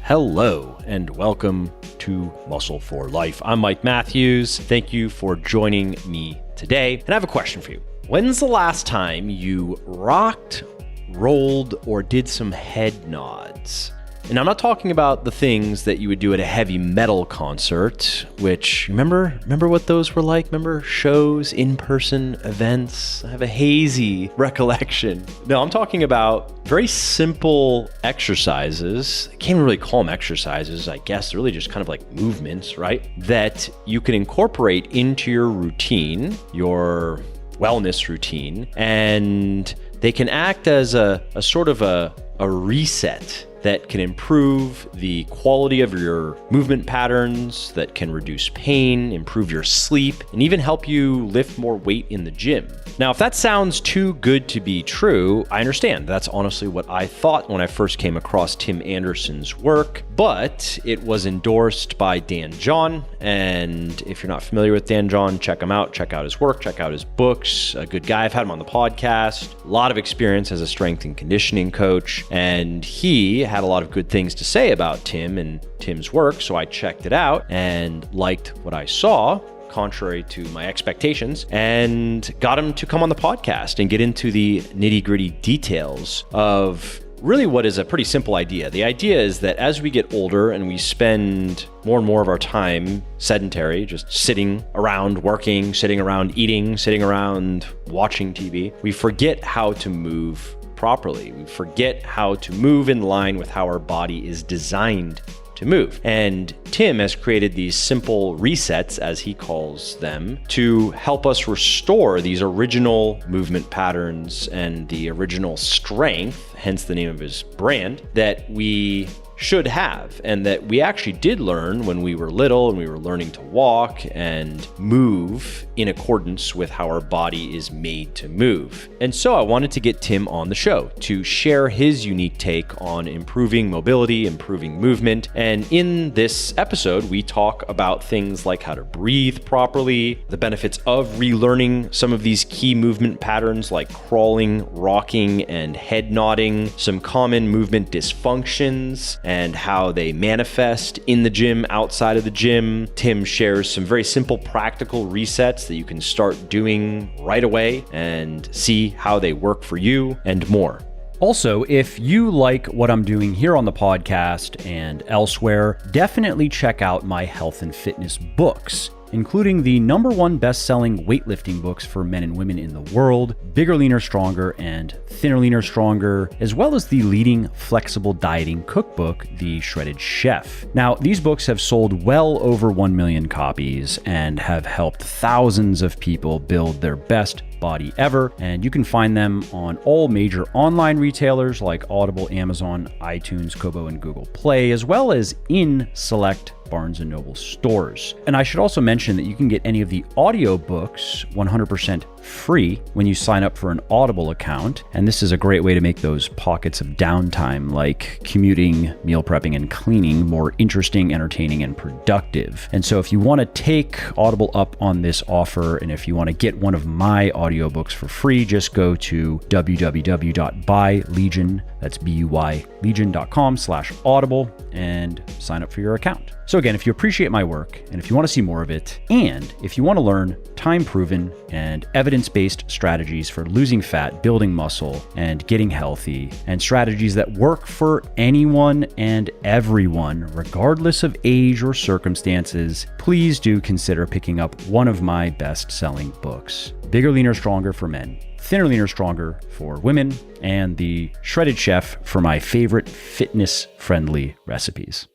Hello and welcome to Muscle for Life. I'm Mike Matthews. Thank you for joining me today. And I have a question for you. When's the last time you rocked, rolled, or did some head nods? And I'm not talking about the things that you would do at a heavy metal concert, which, remember what those were like? Remember shows, in-person events? I have a hazy recollection. No, I'm talking about very simple exercises. I can't really call them exercises, I guess. They're really just kind of like movements, right? That you can incorporate into your routine, your wellness routine, and they can act as a sort of a reset that can improve the quality of your movement patterns, that can reduce pain, improve your sleep, and even help you lift more weight in the gym. Now, if that sounds too good to be true, I understand. That's honestly what I thought when I first came across Tim Anderson's work, but it was endorsed by Dan John. And if you're not familiar with Dan John, check him out. Check out his work, check out his books. A good guy. I've had him on the podcast. A lot of experience as a strength and conditioning coach. And he had a lot of good things to say about Tim and Tim's work. So I checked it out and liked what I saw, contrary to my expectations, and got him to come on the podcast and get into the nitty-gritty details of really what is a pretty simple idea. The idea is that as we get older and we spend more and more of our time sedentary, just sitting around working, sitting around eating, sitting around watching TV, we forget how to move properly. We forget how to move in line with how our body is designed to move. And Tim has created these simple resets, as he calls them, to help us restore these original movement patterns and the original strength, hence the name of his brand, that we should have, and that we actually did learn when we were little and we were learning to walk and move in accordance with how our body is made to move. And so I wanted to get Tim on the show to share his unique take on improving mobility, improving movement. And in this episode, we talk about things like how to breathe properly, the benefits of relearning some of these key movement patterns like crawling, rocking, and head nodding, some common movement dysfunctions, and how they manifest in the gym, outside of the gym. Tim shares some very simple practical resets that you can start doing right away and see how they work for you, and more. Also, if you like what I'm doing here on the podcast and elsewhere, definitely check out my health and fitness books, including the #1 best-selling weightlifting books for men and women in the world, Bigger, Leaner, Stronger, and Thinner, Leaner, Stronger, as well as the leading flexible dieting cookbook, The Shredded Chef. Now, these books have sold well over 1 million copies and have helped thousands of people build their best body ever, and you can find them on all major online retailers like Audible, Amazon, iTunes, Kobo, and Google Play, as well as in select Barnes & Noble stores. And I should also mention that you can get any of the audiobooks 100% free when you sign up for an Audible account. And this is a great way to make those pockets of downtime like commuting, meal prepping, and cleaning more interesting, entertaining, and productive. And so if you want to take Audible up on this offer, and if you want to get one of my audiobooks for free, just go to www.buylegion, that's B-U-Y, legion.com/audible, and sign up for your account. So again, if you appreciate my work, and if you want to see more of it, and if you want to learn time-proven and evidence-based strategies for losing fat, building muscle, and getting healthy, and strategies that work for anyone and everyone, regardless of age or circumstances, please do consider picking up one of my best-selling books, Bigger, Leaner, Stronger for men, Thinner, Leaner, Stronger for women, and The Shredded Chef for my favorite fitness-friendly recipes.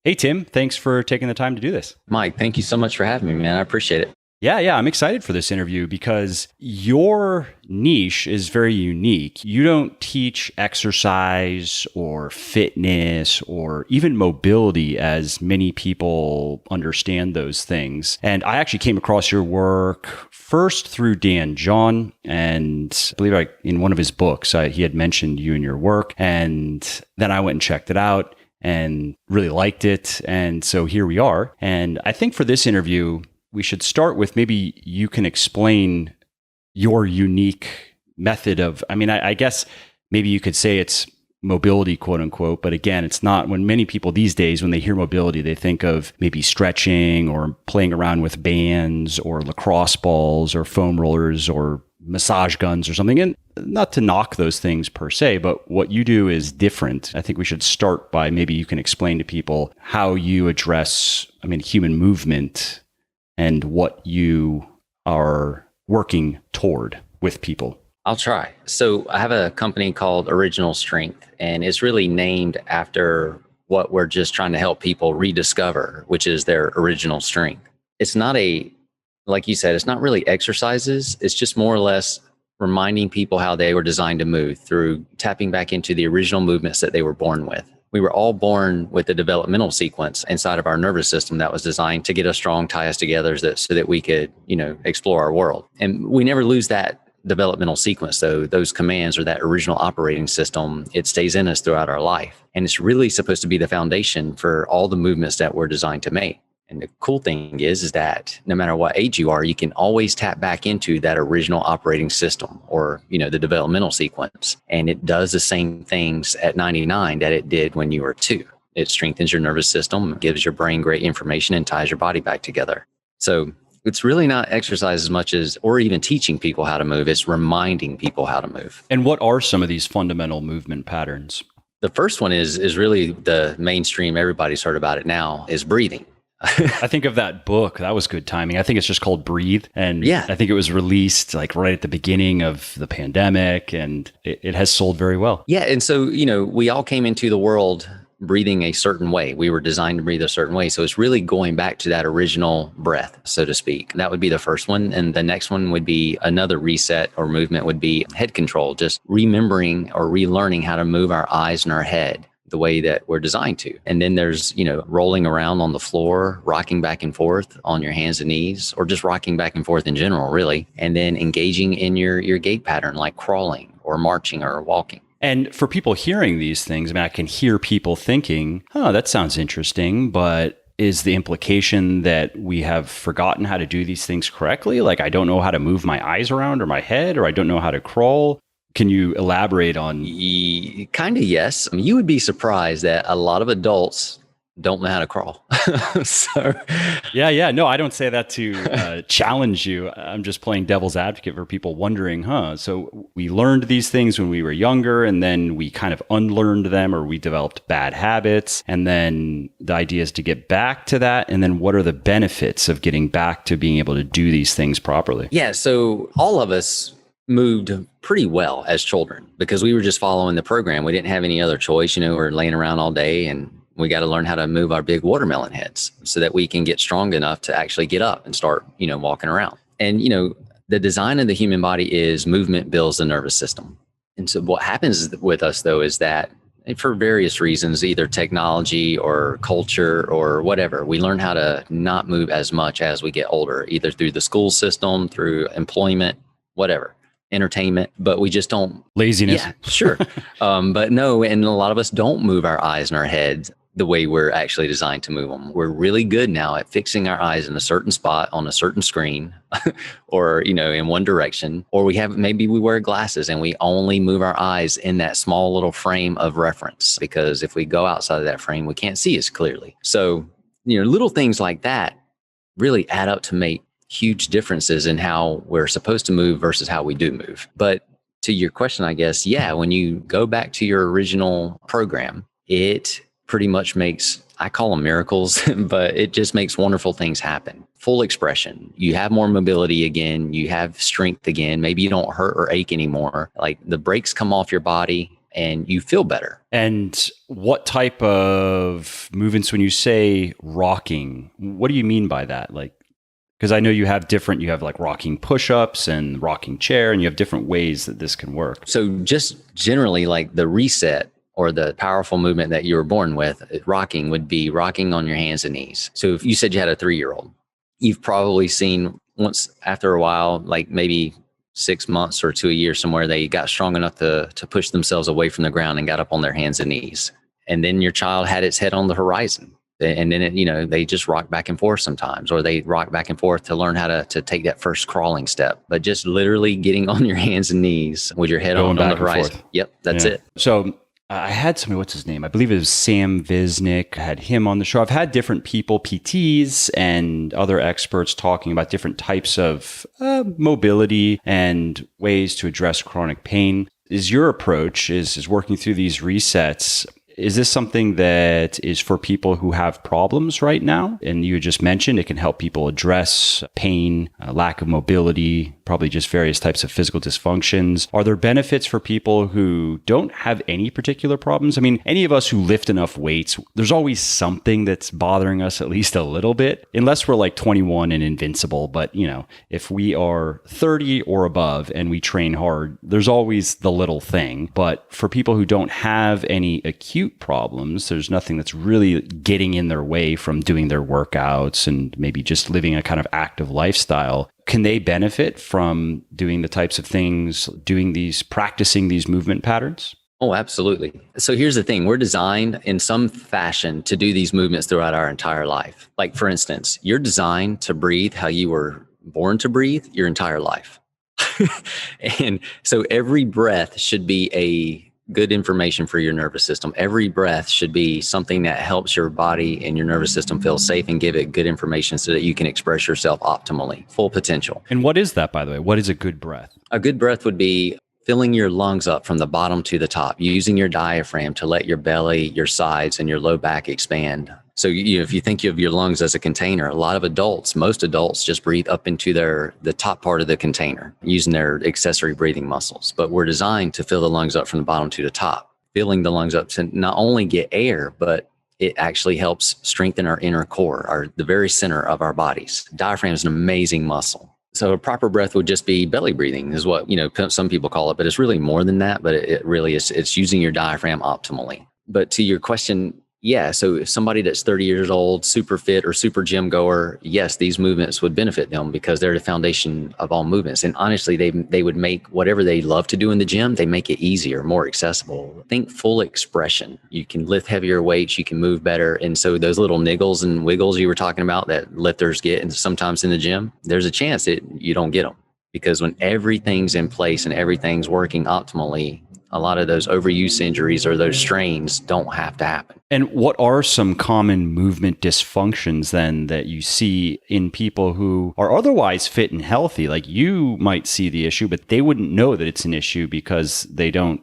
Hey, Tim, thanks for taking the time to do this. Mike, thank you so much for having me, man. I appreciate it. Yeah, I'm excited for this interview because your niche is very unique. You don't teach exercise or fitness or even mobility as many people understand those things. And I actually came across your work first through Dan John, and I believe in one of his books, he had mentioned you and your work. And then I went and checked it out and really liked it. And so here we are. And I think for this interview, we should start with maybe you can explain your unique method of, I guess maybe you could say it's mobility, quote unquote. But again, it's not. When many people these days, when they hear mobility, they think of maybe stretching or playing around with bands or lacrosse balls or foam rollers or massage guns or something. And not to knock those things per se, but what you do is different. I think we should start by maybe you can explain to people how you address, human movement and what you are working toward with people. I'll try. So I have a company called Original Strength, and it's really named after what we're just trying to help people rediscover, which is their original strength. It's not like you said, it's not really exercises. It's just more or less reminding people how they were designed to move through tapping back into the original movements that they were born with. We were all born with a developmental sequence inside of our nervous system that was designed to get us strong, tie us together so that we could, explore our world. And we never lose that developmental sequence, though. Those commands or that original operating system, it stays in us throughout our life. And it's really supposed to be the foundation for all the movements that we're designed to make. And the cool thing is that no matter what age you are, you can always tap back into that original operating system or, the developmental sequence. And it does the same things at 99 that it did when you were 2. It strengthens your nervous system, gives your brain great information, and ties your body back together. So it's really not exercise as much as, or even teaching people how to move. It's reminding people how to move. And what are some of these fundamental movement patterns? The first one is really the mainstream. Everybody's heard about it now, is breathing. I think of that book. That was good timing. I think it's just called Breathe. And yeah, I think it was released like right at the beginning of the pandemic, and it has sold very well. Yeah. And so, we all came into the world breathing a certain way. We were designed to breathe a certain way. So it's really going back to that original breath, so to speak. That would be the first one. And the next one would be another reset or movement would be head control, just remembering or relearning how to move our eyes and our head the way that we're designed to. And then there's, rolling around on the floor, rocking back and forth on your hands and knees, or just rocking back and forth in general, really. And then engaging in your gait pattern, like crawling or marching or walking. And for people hearing these things, I can hear people thinking, that sounds interesting, but is the implication that we have forgotten how to do these things correctly? Like, I don't know how to move my eyes around or my head, or I don't know how to crawl. Can you elaborate on? Kind of, yes. You would be surprised that a lot of adults don't know how to crawl. So, yeah. No, I don't say that to challenge you. I'm just playing devil's advocate for people wondering, so we learned these things when we were younger, and then we kind of unlearned them, or we developed bad habits. And then the idea is to get back to that. And then what are the benefits of getting back to being able to do these things properly? Yeah. So all of us moved pretty well as children because we were just following the program. We didn't have any other choice. We're laying around all day, and we got to learn how to move our big watermelon heads so that we can get strong enough to actually get up and start, walking around. And, the design of the human body is movement builds the nervous system. And so what happens with us, though, is that for various reasons, either technology or culture or whatever, we learn how to not move as much as we get older, either through the school system, through employment, whatever. Entertainment, but we just don't. Laziness. Yeah, sure. But no, and a lot of us don't move our eyes and our heads the way we're actually designed to move them. We're really good now at fixing our eyes in a certain spot on a certain screen or, in one direction, or maybe we wear glasses and we only move our eyes in that small little frame of reference, because if we go outside of that frame, we can't see as clearly. So, little things like that really add up to make huge differences in how we're supposed to move versus how we do move. But to your question, I guess, yeah, when you go back to your original program, it pretty much makes, I call them miracles, but it just makes wonderful things happen. Full expression. You have more mobility again. You have strength again. Maybe you don't hurt or ache anymore. Like the brakes come off your body and you feel better. And what type of movements, when you say rocking, what do you mean by that? Because I know you have like rocking push-ups and rocking chair, and you have different ways that this can work. So just generally, like the reset or the powerful movement that you were born with, rocking would be rocking on your hands and knees. So if you said you had a 3-year-old, you've probably seen once after a while, like maybe 6 months or to a year somewhere, they got strong enough to push themselves away from the ground and got up on their hands and knees. And then your child had its head on the horizon. And then, they just rock back and forth sometimes, or they rock back and forth to learn how to take that first crawling step. But just literally getting on your hands and knees with your head on the horizon. Yep, that's it. So I had somebody, what's his name? I believe it was Sam Visnick. I had him on the show. I've had different people, PTs and other experts talking about different types of mobility and ways to address chronic pain. Is your approach is working through these resets? Is this something that is for people who have problems right now? And you just mentioned it can help people address pain, lack of mobility, probably just various types of physical dysfunctions. Are there benefits for people who don't have any particular problems? I mean, any of us who lift enough weights, there's always something that's bothering us at least a little bit, unless we're like 21 and invincible. But, if we are 30 or above and we train hard, there's always the little thing. But for people who don't have any acute problems, there's nothing that's really getting in their way from doing their workouts and maybe just living a kind of active lifestyle. Can they benefit from doing the types of things, practicing these movement patterns? Oh, absolutely. So here's the thing. We're designed in some fashion to do these movements throughout our entire life. Like, for instance, you're designed to breathe how you were born to breathe your entire life. And so every breath should be a good information for your nervous system. Every breath should be something that helps your body and your nervous system feel safe and give it good information so that you can express yourself optimally, full potential. And what is that, by the way? What is a good breath? A good breath would be filling your lungs up from the bottom to the top, using your diaphragm to let your belly, your sides, and your low back expand. So if you think of your lungs as a container, most adults just breathe up into the top part of the container using their accessory breathing muscles. But we're designed to fill the lungs up from the bottom to the top, filling the lungs up to not only get air, but it actually helps strengthen our inner core, the very center of our bodies. Diaphragm is an amazing muscle. So a proper breath would just be belly breathing is what, some people call it, but it's really more than that. But it really is, it's using your diaphragm optimally. But to your question, yeah. So if somebody that's 30 years old, super fit or super gym goer, yes, these movements would benefit them because they're the foundation of all movements. And honestly, they would make whatever they love to do in the gym, they make it easier, more accessible. Think full expression. You can lift heavier weights, you can move better. And so those little niggles and wiggles you were talking about that lifters get, and sometimes in the gym, there's a chance that you don't get them. Because when everything's in place and everything's working optimally, a lot of those overuse injuries or those strains don't have to happen. And what are some common movement dysfunctions then that you see in people who are otherwise fit and healthy? Like, you might see the issue, but they wouldn't know that it's an issue because they don't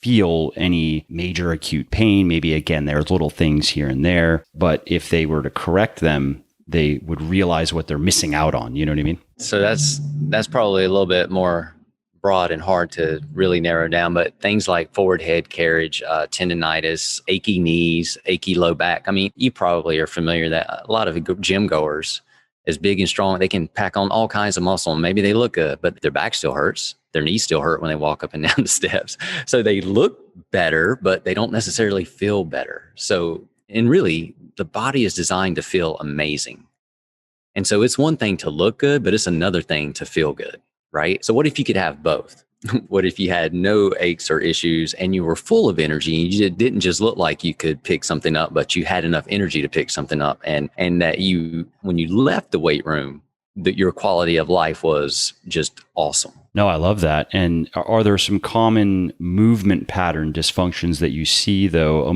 feel any major acute pain. Maybe, again, there's little things here and there, but if they were to correct them, they would realize what they're missing out on. You know what I mean? So that's probably a little bit more broad and hard to really narrow down, but things like forward head carriage, tendinitis, achy knees, achy low back. I mean, you probably are familiar that a lot of gym goers, as big and strong, they can pack on all kinds of muscle and maybe they look good, but their back still hurts. Their knees still hurt when they walk up and down the steps. So they look better, but they don't necessarily feel better. So, and really, the body is designed to feel amazing. And so it's one thing to look good, but it's another thing to feel good. Right? So what if you could have both? What if you had no aches or issues and you were full of energy and you didn't just look like you could pick something up, but you had enough energy to pick something up, and that when you left the weight room, that your quality of life was just awesome. No, I love that. And are there some common movement pattern dysfunctions that you see, though,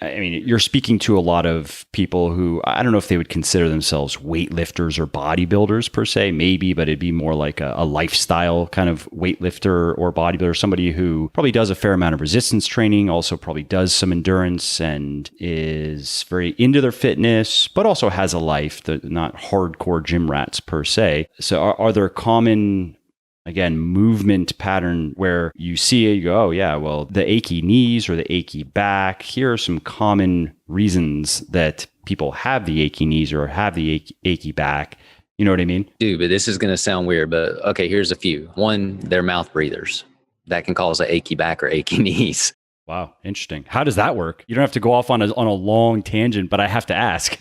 you're speaking to a lot of people who, I don't know if they would consider themselves weightlifters or bodybuilders per se, maybe, but it'd be more like a lifestyle kind of weightlifter or bodybuilder, somebody who probably does a fair amount of resistance training, also probably does some endurance and is very into their fitness, but also has a life, not hardcore gym rats per se. So are there common, again, movement pattern where you see it, you go, oh yeah, well, the achy knees or the achy back, here are some common reasons that people have the achy knees or have the achy back. You know what I mean? Dude, but this is going to sound weird, but okay, here's a few. One, they're mouth breathers. That can cause an achy back or achy knees. Wow, interesting. How does that work? You don't have to go off on a long tangent, but I have to ask.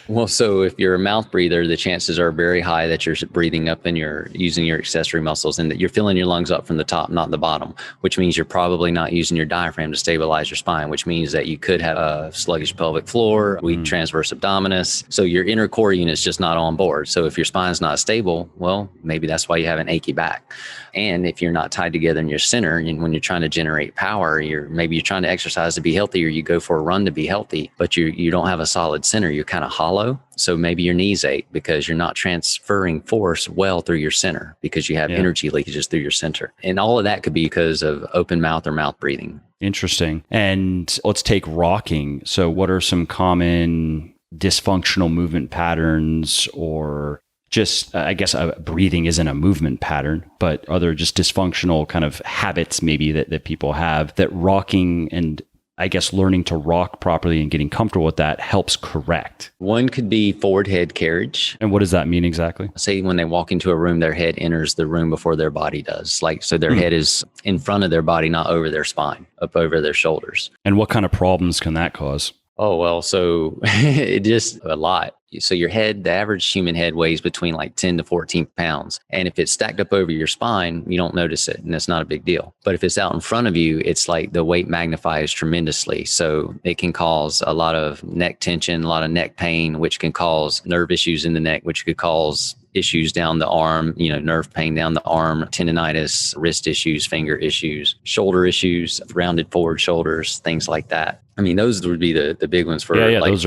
Well, so if you're a mouth breather, the chances are very high that you're breathing up and you're using your accessory muscles and that you're filling your lungs up from the top, not the bottom, which means you're probably not using your diaphragm to stabilize your spine, which means that you could have a sluggish pelvic floor, weak transverse abdominis. So your inner core unit's just not on board. So if your spine's not stable, well, maybe that's why you have an achy back. And if you're not tied together in your center, and when you're trying to generate power, you're maybe you're trying to exercise to be healthy, or you go for a run to be healthy, but you don't have a solid center. You're kind of hollow. So maybe your knees ache because you're not transferring force well through your center because you have energy leakages through your center. And all of that could be because of open mouth or mouth breathing. Interesting. And let's take rocking. So what are some common dysfunctional movement patterns, or just, I guess breathing isn't a movement pattern, but other just dysfunctional kind of habits maybe that people have that rocking and I guess learning to rock properly and getting comfortable with that helps correct? One could be forward head carriage. And what does that mean exactly? Say when they walk into a room, their head enters the room before their body does. So their head is in front of their body, not over their spine, up over their shoulders. And what kind of problems can that cause? Oh, well, so it just a lot. So your head, the average human head weighs between like 10 to 14 pounds. And if it's stacked up over your spine, you don't notice it. And it's not a big deal. But if it's out in front of you, it's like the weight magnifies tremendously. So it can cause a lot of neck tension, a lot of neck pain, which can cause nerve issues in the neck, which could cause issues down the arm, nerve pain down the arm, tendonitis, wrist issues, finger issues, shoulder issues, rounded forward shoulders, things like that. I mean, those would be the big ones for those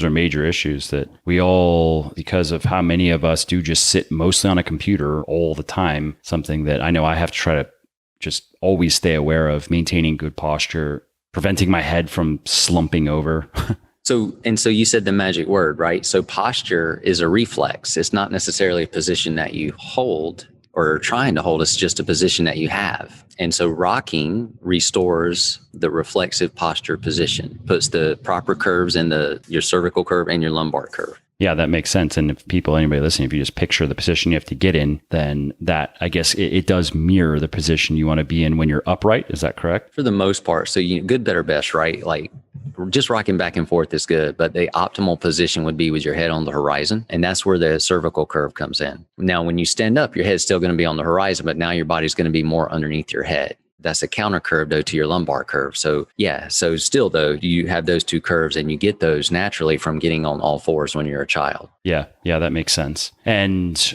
are major issues that we all, because of how many of us do just sit mostly on a computer all the time, something that I know I have to try to just always stay aware of, maintaining good posture, preventing my head from slumping over. So you said the magic word, right? So posture is a reflex. It's not necessarily a position that you hold or are trying to hold. It's just a position that you have. And so rocking restores the reflexive posture position, puts the proper curves in your cervical curve and your lumbar curve. Yeah, that makes sense. And if anybody listening, if you just picture the position you have to get in, then that, I guess it does mirror the position you want to be in when you're upright. Is that correct? For the most part. So good, better, best, right? Like just rocking back and forth is good, but the optimal position would be with your head on the horizon. And that's where the cervical curve comes in. Now, when you stand up, your head's still going to be on the horizon, but now your body's going to be more underneath your head. That's a counter curve though to your lumbar curve. So still though, you have those two curves and you get those naturally from getting on all fours when you're a child. Yeah, that makes sense. And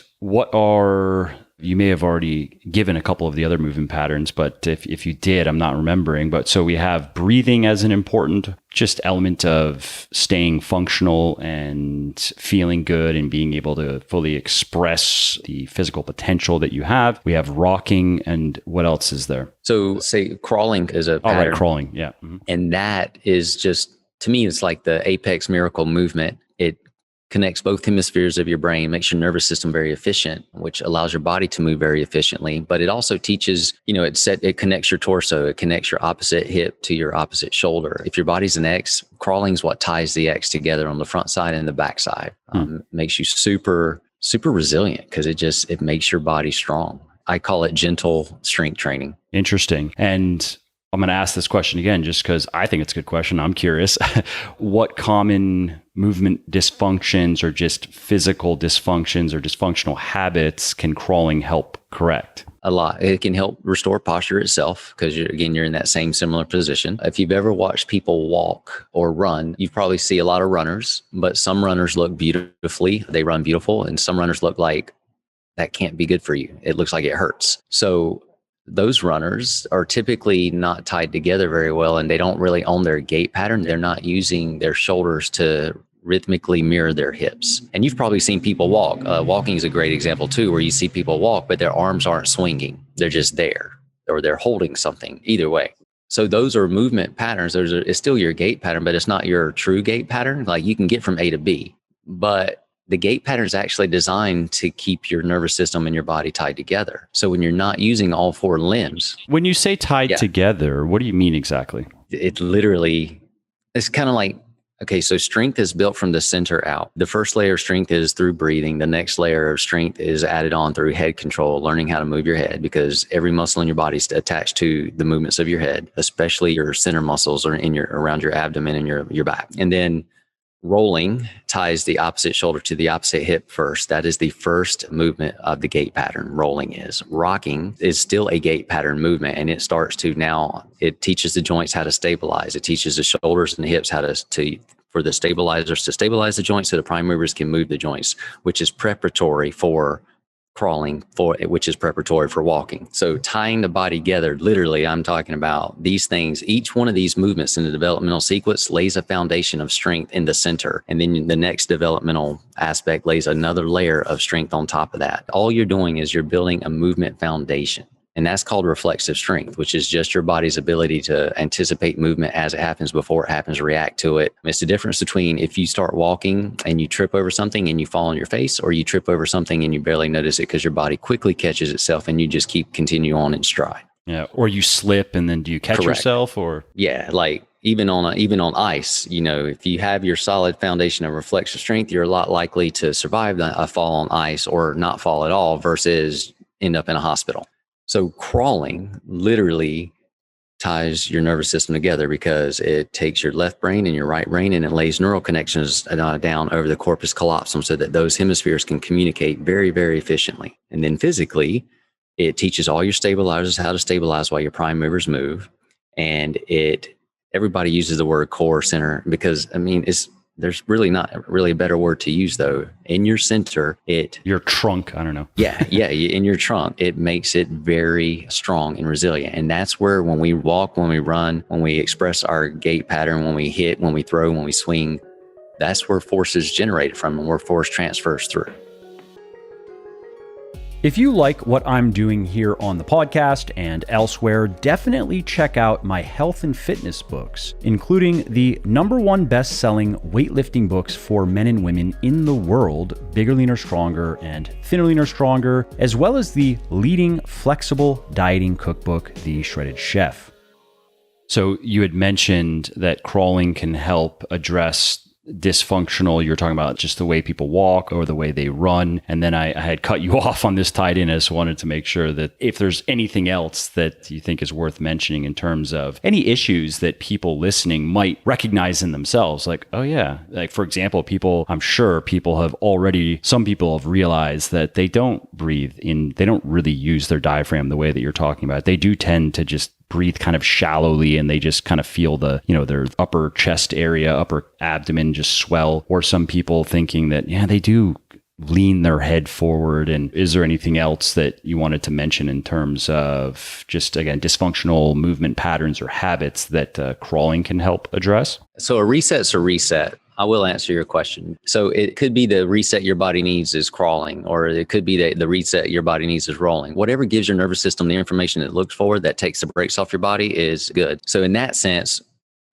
you may have already given a couple of the other movement patterns, but if you did, I'm not remembering. But so we have breathing as an important just element of staying functional and feeling good and being able to fully express the physical potential that you have. We have rocking, and what else is there? So say crawling is a pattern. All right, crawling, yeah. Mm-hmm. And that is just, to me, it's like the apex miracle movement. It connects both hemispheres of your brain, makes your nervous system very efficient, which allows your body to move very efficiently. But it also teaches, it connects your torso, it connects your opposite hip to your opposite shoulder. If your body's an X, crawling is what ties the X together on the front side and the back side. Makes you super, super resilient because it makes your body strong. I call it gentle strength training. Interesting. And I'm going to ask this question again, just because I think it's a good question. I'm curious. What common movement dysfunctions or just physical dysfunctions or dysfunctional habits can crawling help correct? A lot. It can help restore posture itself because you're in that same similar position. If you've ever watched people walk or run, you probably see a lot of runners, but some runners look beautifully. They run beautiful. And some runners look like that can't be good for you. It looks like it hurts. So those runners are typically not tied together very well, and they don't really own their gait pattern. They're not using their shoulders to rhythmically mirror their hips. And you've probably seen people walk. Walking is a great example too, where you see people walk, but their arms aren't swinging. They're just there, or they're holding something, either way. So those are movement patterns. It's still your gait pattern, but it's not your true gait pattern. Like you can get from A to B, but the gait pattern is actually designed to keep your nervous system and your body tied together. So when you're not using all four limbs. When you say tied together, what do you mean exactly? It's kind of like, okay, so strength is built from the center out. The first layer of strength is through breathing. The next layer of strength is added on through head control, learning how to move your head, because every muscle in your body is attached to the movements of your head, especially your center muscles or around your abdomen and your back. And then rolling ties the opposite shoulder to the opposite hip first. That is the first movement of the gait pattern. Rolling is. Rocking is still a gait pattern movement, and it starts to now, it teaches the joints how to stabilize. It teaches the shoulders and the hips how for the stabilizers to stabilize the joints so the prime movers can move the joints, which is preparatory for crawling for it, which is preparatory for walking. So tying the body together, literally, I'm talking about these things. Each one of these movements in the developmental sequence lays a foundation of strength in the center. And then the next developmental aspect lays another layer of strength on top of that. All you're doing is you're building a movement foundation. And that's called reflexive strength, which is just your body's ability to anticipate movement as it happens, before it happens, react to it. It's the difference between if you start walking and you trip over something and you fall on your face, or you trip over something and you barely notice it because your body quickly catches itself and you just continue on in stride. Yeah. Or you slip and then do you catch Correct. yourself? Or yeah, like even on ice, if you have your solid foundation of reflexive strength, you're a lot likely to survive a fall on ice or not fall at all versus end up in a hospital. So crawling literally ties your nervous system together because it takes your left brain and your right brain and it lays neural connections down over the corpus callosum so that those hemispheres can communicate very, very efficiently. And then physically, it teaches all your stabilizers how to stabilize while your prime movers move. And everybody uses the word core center because, there's really not really a better word to use though. In your center, your trunk, I don't know. Yeah. In your trunk, it makes it very strong and resilient. And that's where when we walk, when we run, when we express our gait pattern, when we hit, when we throw, when we swing, that's where force is generated from and where force transfers through. If you like what I'm doing here on the podcast and elsewhere, definitely check out my health and fitness books, including the #1 best-selling weightlifting books for men and women in the world, Bigger, Leaner, Stronger, and Thinner, Leaner, Stronger, as well as the leading flexible dieting cookbook, The Shredded Chef. So you had mentioned that crawling can help address dysfunctional. You're talking about just the way people walk or the way they run. And then I had cut you off on this tied in. I just wanted to make sure that if there's anything else that you think is worth mentioning in terms of any issues that people listening might recognize in themselves. Like, oh yeah. Like for example, I'm sure some people have realized that they don't breathe in, they don't really use their diaphragm the way that you're talking about. They do tend to just breathe kind of shallowly and they just kind of feel their upper chest area, upper abdomen just swell. Or some people thinking that, they do lean their head forward. And is there anything else that you wanted to mention in terms of just, again, dysfunctional movement patterns or habits that crawling can help address? So a reset's a reset. I will answer your question. So it could be the reset your body needs is crawling, or it could be the reset your body needs is rolling. Whatever gives your nervous system the information it looks for that takes the brakes off your body is good. So in that sense,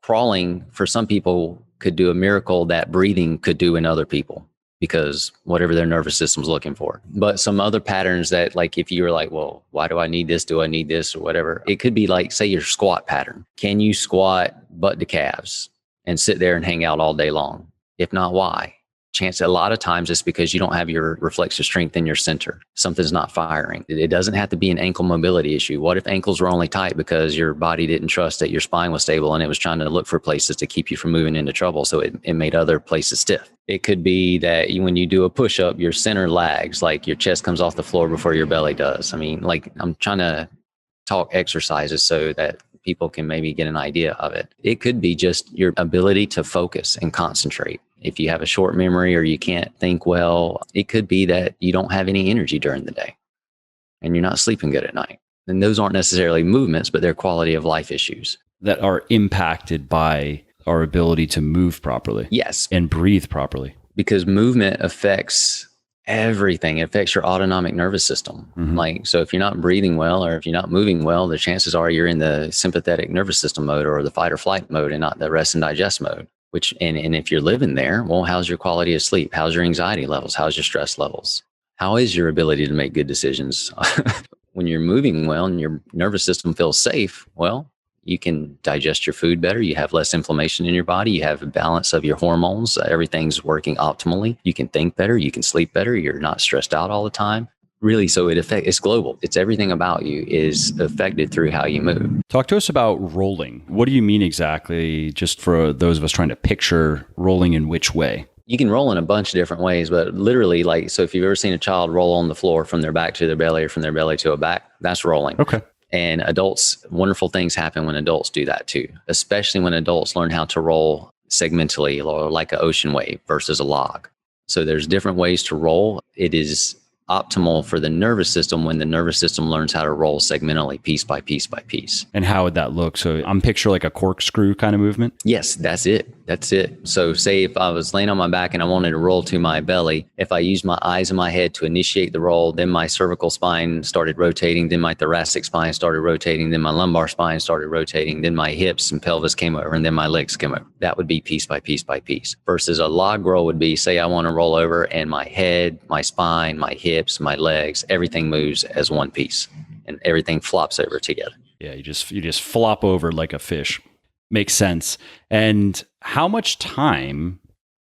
crawling for some people could do a miracle that breathing could do in other people because whatever their nervous system's looking for. But some other patterns that, like if you were like, well, why do I need this? Do I need this or whatever? It could be like, say your squat pattern. Can you squat butt to calves and sit there and hang out all day long? If not, why? A lot of times it's because you don't have your reflexive strength in your center. Something's not firing. It doesn't have to be an ankle mobility issue. What if ankles were only tight because your body didn't trust that your spine was stable and it was trying to look for places to keep you from moving into trouble, so it made other places stiff? It could be that when you do a push-up, your center lags, like your chest comes off the floor before your belly does. I'm trying to talk exercises so that people can maybe get an idea of it. It could be just your ability to focus and concentrate. If you have a short memory or you can't think well, it could be that you don't have any energy during the day and you're not sleeping good at night. And those aren't necessarily movements, but they're quality of life issues that are impacted by our ability to move properly. Yes. And breathe properly. Because movement affects everything. It affects your autonomic nervous system. Mm-hmm. So if you're not breathing well, or if you're not moving well, the chances are you're in the sympathetic nervous system mode or the fight or flight mode and not the rest and digest mode. And if you're living there, well, how's your quality of sleep? How's your anxiety levels? How's your stress levels? How is your ability to make good decisions? When you're moving well and your nervous system feels safe, well, you can digest your food better. You have less inflammation in your body. You have a balance of your hormones. Everything's working optimally. You can think better. You can sleep better. You're not stressed out all the time. Really, so it's global. It's everything about you is affected through how you move. Talk to us about rolling. What do you mean exactly, just for those of us trying to picture rolling in which way? You can roll in a bunch of different ways, but literally, so if you've ever seen a child roll on the floor from their back to their belly or from their belly to a back, that's rolling. Okay. And adults, wonderful things happen when adults do that too, especially when adults learn how to roll segmentally or like an ocean wave versus a log. So there's different ways to roll. It is optimal for the nervous system when the nervous system learns how to roll segmentally, piece by piece by piece. And how would that look? So I'm picture like a corkscrew kind of movement. Yes, that's it. That's it. So say if I was laying on my back and I wanted to roll to my belly, if I used my eyes and my head to initiate the roll, then my cervical spine started rotating, then my thoracic spine started rotating, then my lumbar spine started rotating, then my hips and pelvis came over, and then my legs came over. That would be piece by piece by piece. Versus a log roll would be, say I want to roll over and my head, my spine, my hips, my legs, everything moves as one piece and everything flops over together. Yeah, you just flop over like a fish. Makes sense. And how much time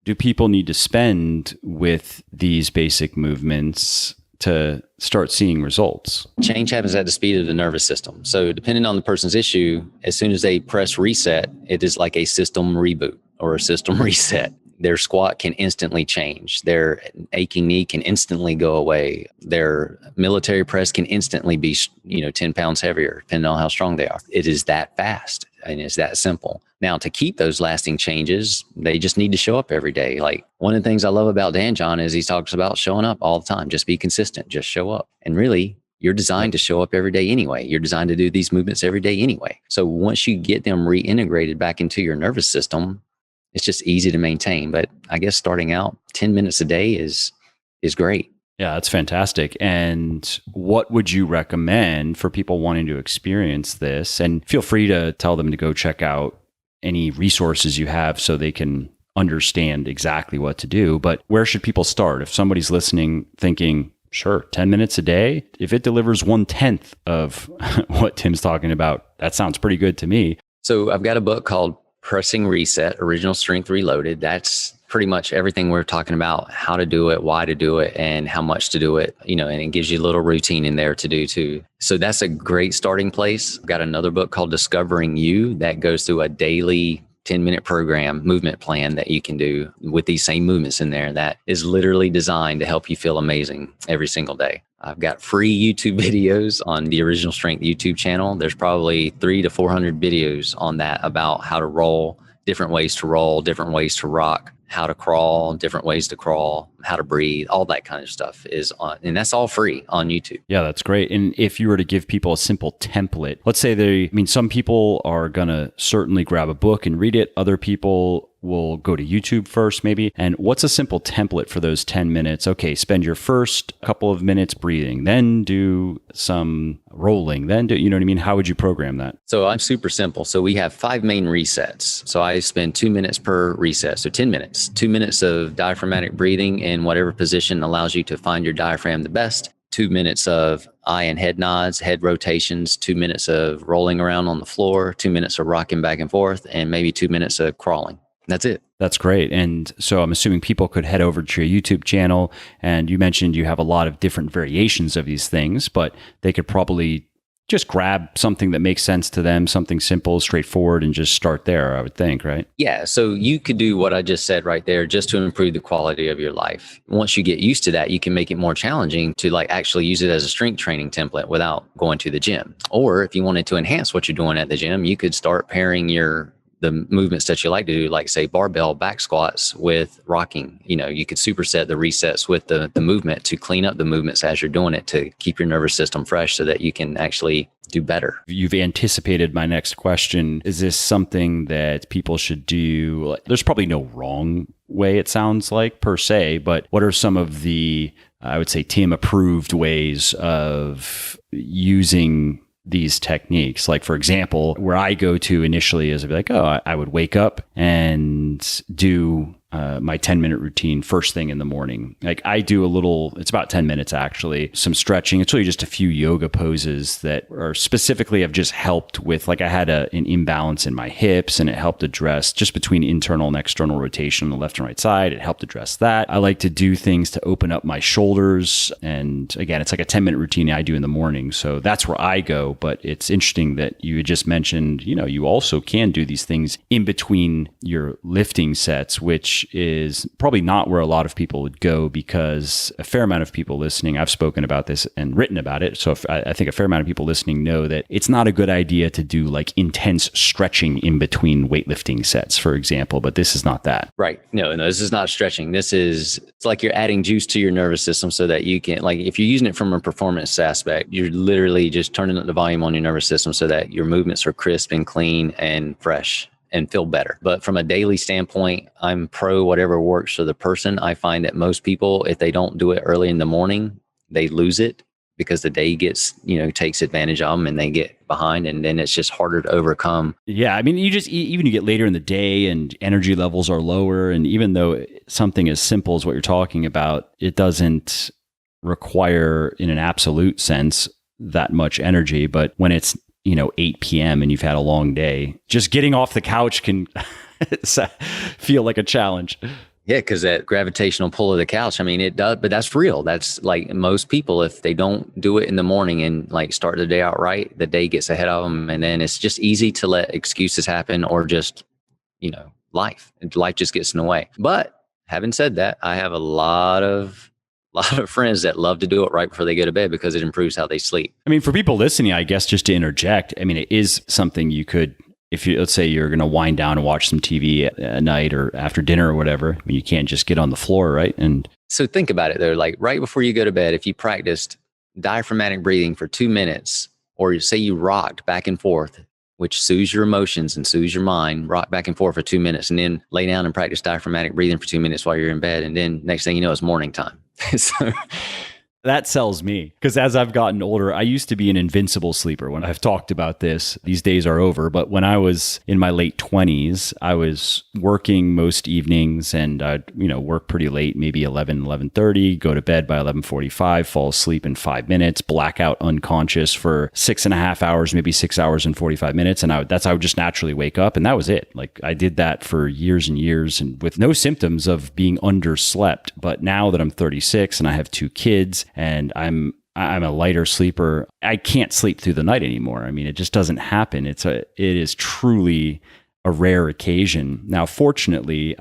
do people need to spend with these basic movements to start seeing results? Change happens at the speed of the nervous system. So depending on the person's issue, as soon as they press reset, it is like a system reboot or a system reset. Their squat can instantly change. Their aching knee can instantly go away. Their military press can instantly be, 10 pounds heavier, depending on how strong they are. It is that fast and it's that simple. Now, to keep those lasting changes, they just need to show up every day. Like one of the things I love about Dan John is he talks about showing up all the time. Just be consistent, just show up. And really, you're designed to show up every day anyway. You're designed to do these movements every day anyway. So once you get them reintegrated back into your nervous system, it's just easy to maintain. But I guess starting out 10 minutes a day is great. Yeah, that's fantastic. And what would you recommend for people wanting to experience this? And feel free to tell them to go check out any resources you have so they can understand exactly what to do. But where should people start? If somebody's listening thinking, sure, 10 minutes a day, if it delivers 1/10 of what Tim's talking about, that sounds pretty good to me. So I've got a book called Pressing Reset, Original Strength Reloaded. That's pretty much everything we're talking about, how to do it, why to do it, and how much to do it, and it gives you a little routine in there to do too. So that's a great starting place. I've got another book called Discovering You that goes through a daily 10-minute program, movement plan that you can do with these same movements in there that is literally designed to help you feel amazing every single day. I've got free YouTube videos on the Original Strength YouTube channel. There's probably 300 to 400 videos on that about how to roll, different ways to roll, different ways to rock, how to crawl, different ways to crawl, how to breathe, all that kind of stuff is on, and that's all free on YouTube. Yeah, that's great. And if you were to give people a simple template, let's say some people are going to certainly grab a book and read it. Other people will go to YouTube first, maybe. And what's a simple template for those 10 minutes? Okay, spend your first couple of minutes breathing, then do some rolling, then do, you know what I mean? How would you program that? So I'm super simple. So we have 5 main resets. So I spend 2 minutes per reset. So 10 minutes, 2 minutes of diaphragmatic breathing in whatever position allows you to find your diaphragm the best. 2 minutes of eye and head nods, head rotations, 2 minutes of rolling around on the floor, 2 minutes of rocking back and forth, and maybe 2 minutes of crawling. That's it. That's great. And so I'm assuming people could head over to your YouTube channel, and you mentioned you have a lot of different variations of these things, but they could probably just grab something that makes sense to them, something simple, straightforward, and just start there, I would think, right? Yeah. So you could do what I just said right there just to improve the quality of your life. Once you get used to that, you can make it more challenging to actually use it as a strength training template without going to the gym. Or if you wanted to enhance what you're doing at the gym, you could start pairing the movements that you like to do, like say barbell back squats with rocking. You could superset the resets with the movement to clean up the movements as you're doing it to keep your nervous system fresh so that you can actually do better. You've anticipated my next question. Is this something that people should do? There's probably no wrong way, it sounds like, per se, but what are some of the, I would say, Tim approved ways of using these techniques? Like, for example, where I go to initially is I'd be like, I would wake up and do my 10-minute routine first thing in the morning. Like I do it's about 10 minutes actually, some stretching. It's really just a few yoga poses that are specifically have just helped with, like I had an imbalance in my hips and it helped address just between internal and external rotation on the left and right side. It helped address that. I like to do things to open up my shoulders. And again, it's like a 10-minute routine I do in the morning. So that's where I go. But it's interesting that you had just mentioned, you also can do these things in between your lifting sets, which which is probably not where a lot of people would go, because a fair amount of people listening, I've spoken about this and written about it. So I think a fair amount of people listening know that it's not a good idea to do like intense stretching in between weightlifting sets, for example, but this is not that. Right. No, this is not stretching. It's like you're adding juice to your nervous system so that you can, like, if you're using it from a performance aspect, you're literally just turning up the volume on your nervous system so that your movements are crisp and clean and fresh and feel better. But from a daily standpoint, I'm pro whatever works for the person. I find that most people, if they don't do it early in the morning, they lose it because the day gets, takes advantage of them and they get behind, and then it's just harder to overcome. Yeah. I mean, even you get later in the day and energy levels are lower. And even though something as simple as what you're talking about, it doesn't require in an absolute sense that much energy. But when it's, 8 p.m. and you've had a long day, just getting off the couch can feel like a challenge. Yeah, because that gravitational pull of the couch, I mean, it does, but that's real. That's like most people, if they don't do it in the morning and like start the day out right, the day gets ahead of them. And then it's just easy to let excuses happen, or just, life just gets in the way. But having said that, I have a lot of friends that love to do it right before they go to bed because it improves how they sleep. I mean, for people listening, I guess just to interject, I mean, it is something you could, let's say you're going to wind down and watch some TV at night or after dinner or whatever, I mean, you can't just get on the floor, right? And so think about it though, like right before you go to bed, if you practiced diaphragmatic breathing for 2 minutes, or you say you rocked back and forth, which soothes your emotions and soothes your mind, rock back and forth for 2 minutes, and then lay down and practice diaphragmatic breathing for 2 minutes while you're in bed. And then next thing you know, it's morning time. So that sells me, because as I've gotten older, I used to be an invincible sleeper. When I've talked about this, these days are over. But when I was in my late 20s, I was working most evenings, and I'd, work pretty late, maybe 11:30, go to bed by 11:45, fall asleep in 5 minutes, black out unconscious for 6.5 hours, maybe 6 hours and 45 minutes. And I would just naturally wake up, and that was it. Like, I did that for years and years, and with no symptoms of being underslept. But now that I'm 36 and I have 2 kids, and I'm a lighter sleeper, I can't sleep through the night anymore. I mean, it just doesn't happen. It is truly a rare occasion. Now, fortunately,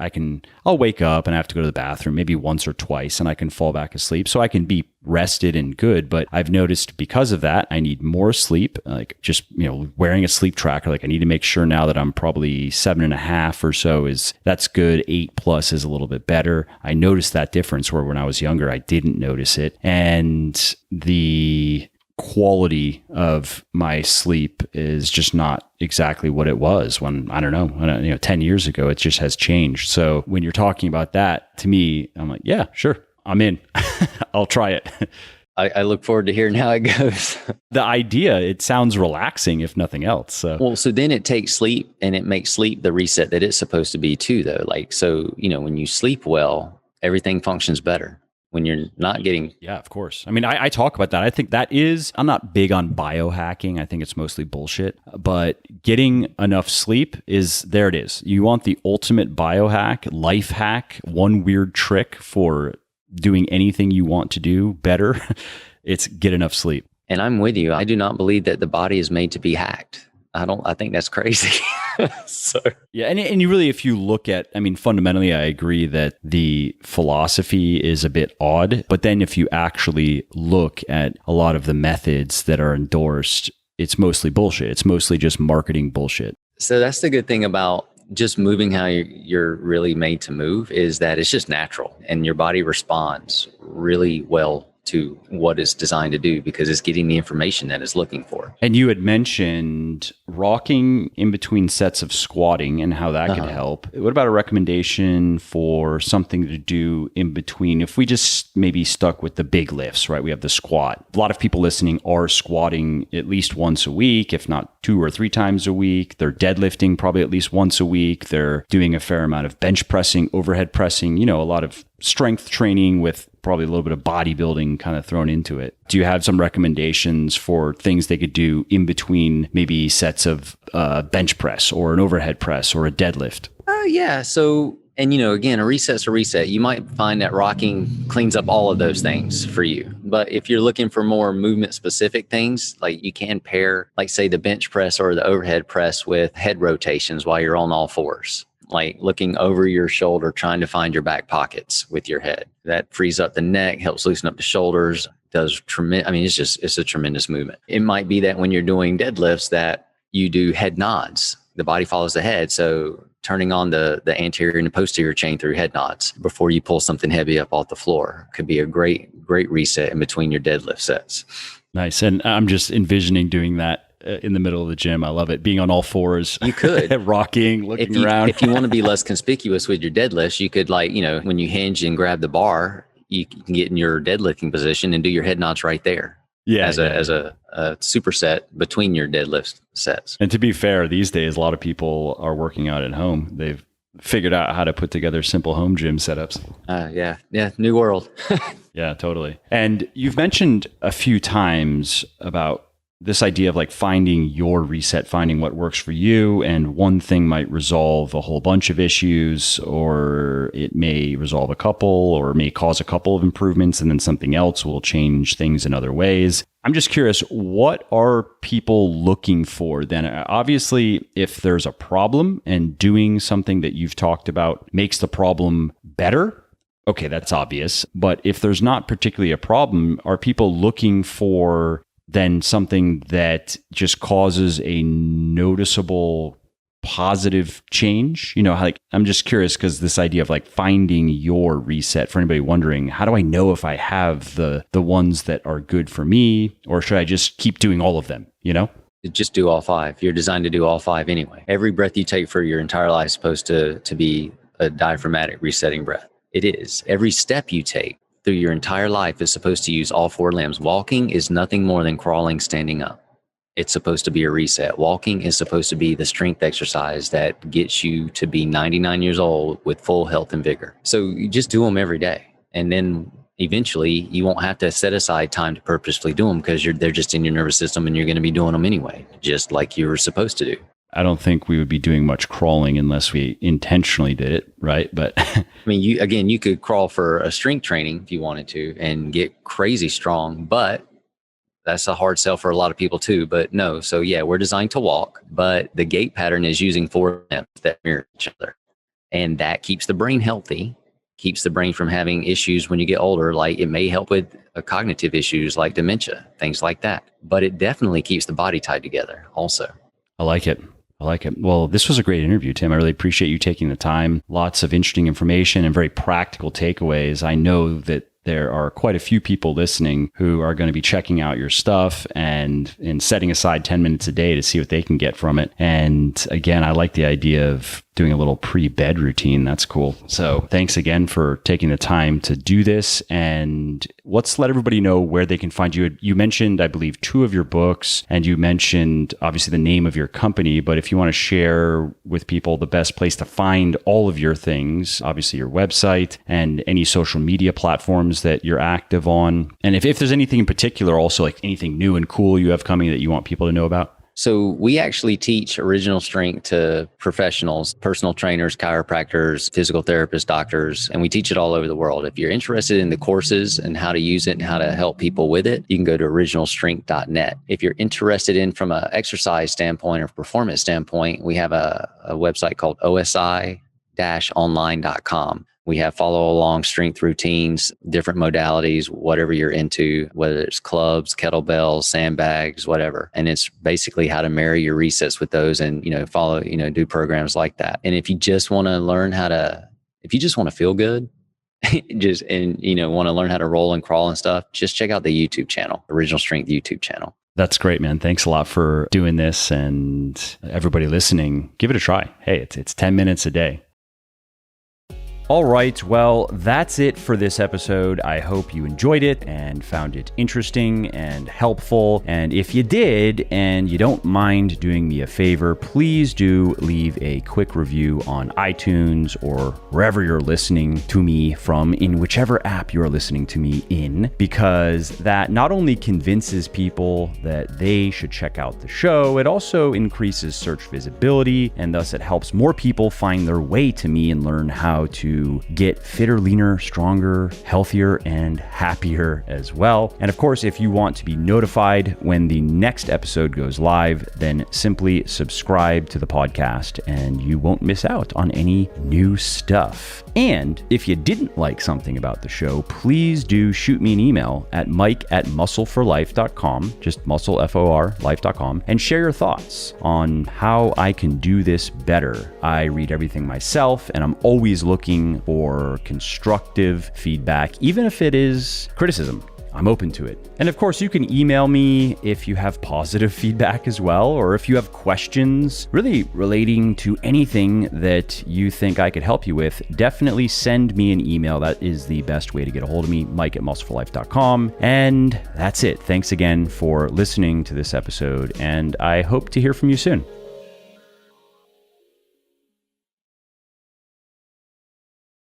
I'll wake up and I have to go to the bathroom maybe once or twice, and I can fall back asleep. So I can be rested and good. But I've noticed because of that, I need more sleep, like just, wearing a sleep tracker. Like, I need to make sure now that I'm probably 7.5 or so that's good. 8+ is a little bit better. I noticed that difference where when I was younger, I didn't notice it. And the quality of my sleep is just not exactly what it was when, I don't know, 10 years ago. It just has changed. So when you're talking about that, to me, I'm like, yeah, sure, I'm in. I'll try it. I look forward to hearing how it goes. The idea, it sounds relaxing, if nothing else. So then it takes sleep, and it makes sleep the reset that it's supposed to be too, though. Like, so, when you sleep well, everything functions better. When you're not getting... Yeah, of course. I mean, I talk about that. I think I'm not big on biohacking. I think it's mostly bullshit. But getting enough sleep there it is. You want the ultimate biohack, life hack, one weird trick for doing anything you want to do better. It's get enough sleep. And I'm with you. I do not believe that the body is made to be hacked. I think that's crazy. So yeah, and you really, if you look at, I mean, fundamentally, I agree that the philosophy is a bit odd. But then if you actually look at a lot of the methods that are endorsed, it's mostly bullshit. It's mostly just marketing bullshit. So that's the good thing about just moving how you're really made to move, is that it's just natural, and your body responds really well to what it's designed to do because it's getting the information that it's looking for. And you had mentioned rocking in between sets of squatting and how that could help. What about a recommendation for something to do in between? If we just maybe stuck with the big lifts, right? We have the squat. A lot of people listening are squatting at least once a week, if not 2 or 3 times a week. They're deadlifting probably at least once a week. They're doing a fair amount of bench pressing, overhead pressing, a lot of strength training with probably a little bit of bodybuilding kind of thrown into it. Do you have some recommendations for things they could do in between maybe sets of bench press or an overhead press or a deadlift? Yeah. So, and again, a reset's a reset. You might find that rocking cleans up all of those things for you. But if you're looking for more movement specific things, like you can pair, like say the bench press or the overhead press with head rotations while you're on all fours. like looking over your shoulder, trying to find your back pockets with your head. That frees up the neck, helps loosen up the shoulders, does tremendous. I mean, it's a tremendous movement. It might be that when you're doing deadlifts that you do head nods. The body follows the head. So turning on the anterior and the posterior chain through head nods before you pull something heavy up off the floor could be a great reset in between your deadlift sets. Nice. And I'm just envisioning doing that in the middle of the gym. I love it. Being on all fours. You could. Rocking, looking around. If you want to be less conspicuous with your deadlifts, you could when you hinge and grab the bar, you can get in your deadlifting position and do your head nods right there. Yeah. As a superset between your deadlift sets. And to be fair, these days, a lot of people are working out at home. They've figured out how to put together simple home gym setups. Yeah. New world. Yeah, totally. And you've mentioned a few times about this idea of like finding your reset, finding what works for you. And one thing might resolve a whole bunch of issues, or it may resolve a couple, or may cause a couple of improvements, and then something else will change things in other ways. I'm just curious, what are people looking for then? Obviously, if there's a problem and doing something that you've talked about makes the problem better, okay, that's obvious. But if there's not particularly a problem, are people looking for then something that just causes a noticeable positive change? Like, I'm just curious, because this idea of like finding your reset, for anybody wondering, how do I know if I have the ones that are good for me, or should I just keep doing all of them? Just do all 5. You're designed to do all 5 anyway. Every breath you take for your entire life is supposed to be a diaphragmatic resetting breath. It is. Every step you take through your entire life is supposed to use all 4 limbs. Walking is nothing more than crawling, standing up. It's supposed to be a reset. Walking is supposed to be the strength exercise that gets you to be 99 years old with full health and vigor. So you just do them every day. And then eventually you won't have to set aside time to purposefully do them, because they're just in your nervous system and you're going to be doing them anyway, just like you were supposed to do. I don't think we would be doing much crawling unless we intentionally did it, right? But I mean, you could crawl for a strength training if you wanted to and get crazy strong, but that's a hard sell for a lot of people too. But no, so yeah, we're designed to walk, but the gait pattern is using 4 limbs that mirror each other. And that keeps the brain healthy, keeps the brain from having issues when you get older. Like, it may help with cognitive issues like dementia, things like that. But it definitely keeps the body tied together also. I like it. Well, this was a great interview, Tim. I really appreciate you taking the time. Lots of interesting information and very practical takeaways. I know that there are quite a few people listening who are going to be checking out your stuff and setting aside 10 minutes a day to see what they can get from it. And again, I like the idea of doing a little pre-bed routine. That's cool. So thanks again for taking the time to do this. And let's let everybody know where they can find you. You mentioned, I believe, 2 of your books, and you mentioned obviously the name of your company. But if you want to share with people the best place to find all of your things, obviously your website and any social media platforms that you're active on. And if there's anything in particular, also like anything new and cool you have coming that you want people to know about. So we actually teach original strength to professionals, personal trainers, chiropractors, physical therapists, doctors, and we teach it all over the world. If you're interested in the courses and how to use it and how to help people with it, you can go to originalstrength.net. If you're interested in from an exercise standpoint or performance standpoint, we have a website called osi-online.com. We have follow along strength routines, different modalities, whatever you're into, whether it's clubs, kettlebells, sandbags, whatever. And it's basically how to marry your resets with those and, follow, do programs like that. And if you just want to learn if you just want to feel good, want to learn how to roll and crawl and stuff, just check out the YouTube channel, Original Strength YouTube channel. That's great, man. Thanks a lot for doing this, and everybody listening, give it a try. Hey, it's 10 minutes a day. All right, well, that's it for this episode. I hope you enjoyed it and found it interesting and helpful. And if you did, and you don't mind doing me a favor, please do leave a quick review on iTunes or wherever you're listening to me from, in whichever app you're listening to me in, because that not only convinces people that they should check out the show, it also increases search visibility, and thus it helps more people find their way to me and learn how to to get fitter, leaner, stronger, healthier, and happier as well. And of course, if you want to be notified when the next episode goes live, then simply subscribe to the podcast and you won't miss out on any new stuff. And if you didn't like something about the show, please do shoot me an email at mike@muscleforlife.com, just muscle, F-O-R, life.com, and share your thoughts on how I can do this better. I read everything myself, and I'm always looking for constructive feedback, even if it is criticism. I'm open to it. And of course, you can email me if you have positive feedback as well, or if you have questions really relating to anything that you think I could help you with, definitely send me an email. That is the best way to get a hold of me, mike@muscleforlife.com. And that's it. Thanks again for listening to this episode, and I hope to hear from you soon.